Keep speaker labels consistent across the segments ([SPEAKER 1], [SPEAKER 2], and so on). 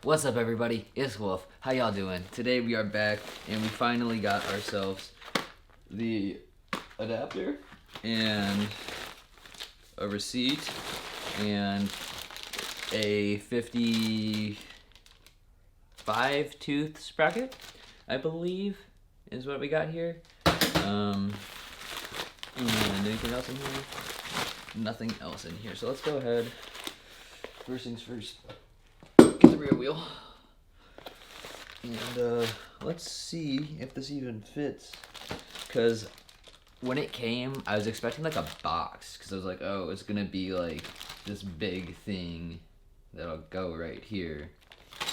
[SPEAKER 1] What's up, everybody? It's Wolf. How y'all doing? Today we are back and we finally got ourselves the adapter and a receipt and a 55 tooth sprocket, I believe, is what we got here. And anything else in here? Nothing else in here. So let's go ahead. First things first. Get the rear wheel. And let's see if this even fits. Because when it came, I was expecting like a box. Because I was like, oh, it's going to be like this big thing that'll go right here.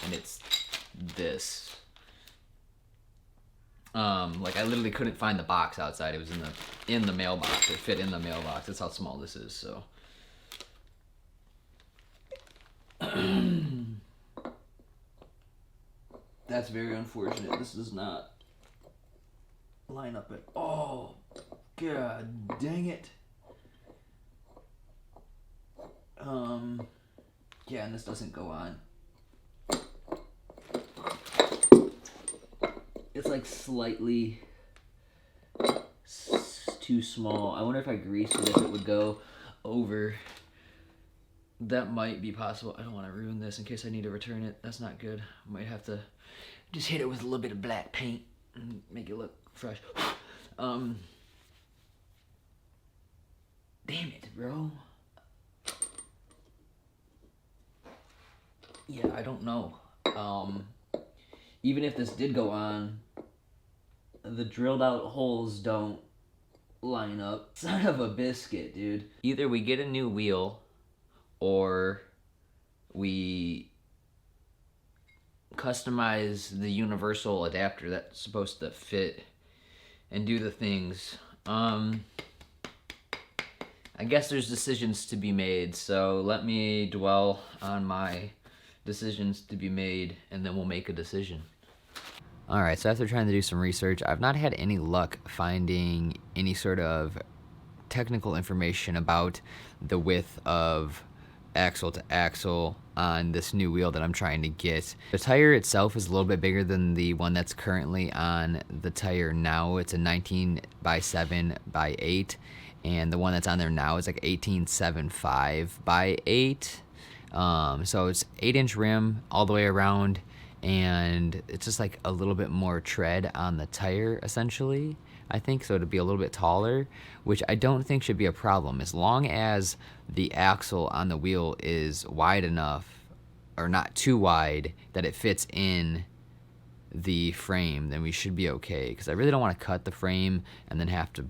[SPEAKER 1] And it's this. Like I literally couldn't find the box outside. It was in the mailbox. It fit in the mailbox. That's how small this is, so. That's very unfortunate. This does not line up at all. God dang it. Yeah, and this doesn't go on. It's like slightly too small. I wonder if I greased it, if it would go over. That might be possible. I don't want to ruin this in case I need to return it. That's not good. I might have to just hit it with a little bit of black paint and make it look fresh. Damn it, bro. Yeah, I don't know. Even if this did go on, the drilled out holes don't line up. Son of a biscuit, dude. Either we get a new wheel or we customize the universal adapter that's supposed to fit and do the things. I guess there's decisions to be made, so let me dwell on my decisions to be made and then we'll make a decision. Alright, so after trying to do some research, I've not had any luck finding any sort of technical information about the width of axle to axle on this new wheel that I'm trying to get. The tire itself is a little bit bigger than the one that's currently on the tire now. It's a 19x7x8, and the one that's on there now is like 18.75x8. So it's 8-inch rim all the way around, and it's just like a little bit more tread on the tire essentially, I think, so it'll be a little bit taller, which I don't think should be a problem as long as the axle on the wheel is wide enough, or not too wide, that it fits in the frame. Then we should be okay, because I really don't want to cut the frame and then have to,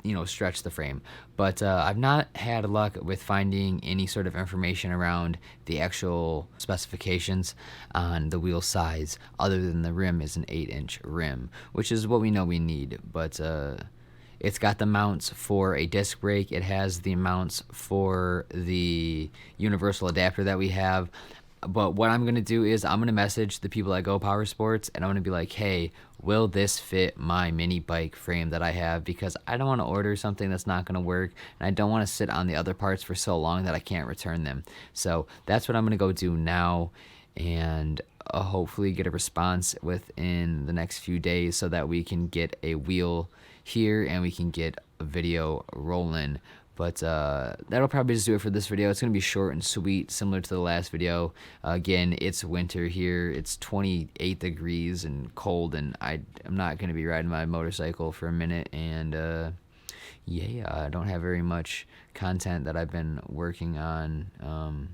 [SPEAKER 1] you know, stretch the frame. But I've not had luck with finding any sort of information around the actual specifications on the wheel size, other than the rim is an 8-inch rim, which is what we know we need. But it's got the mounts for a disc brake. It has the mounts for the universal adapter that we have. But what I'm going to do is I'm going to message the people at Go Power Sports, and I'm going to be like, hey, will this fit my mini bike frame that I have? Because I don't want to order something that's not going to work, and I don't want to sit on the other parts for so long that I can't return them. So that's what I'm going to go do now, and hopefully get a response within the next few days so that we can get a wheel here and we can get a video rolling. But that'll probably just do it for this video. It's going to be short and sweet, similar to the last video. Again, it's winter here. It's 28 degrees and cold, and I'm not going to be riding my motorcycle for a minute. And yeah, I don't have very much content that I've been working on.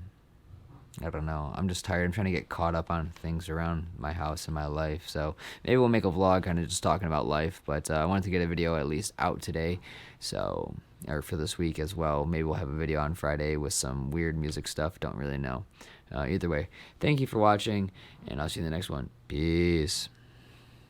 [SPEAKER 1] I don't know. I'm just tired. I'm trying to get caught up on things around my house and my life. So maybe we'll make a vlog kind of just talking about life. But I wanted to get a video at least out today. So, or for this week as well. Maybe we'll have a video on Friday with some weird music stuff. Don't really know. Either way, thank you for watching, and I'll see you in the next one. Peace.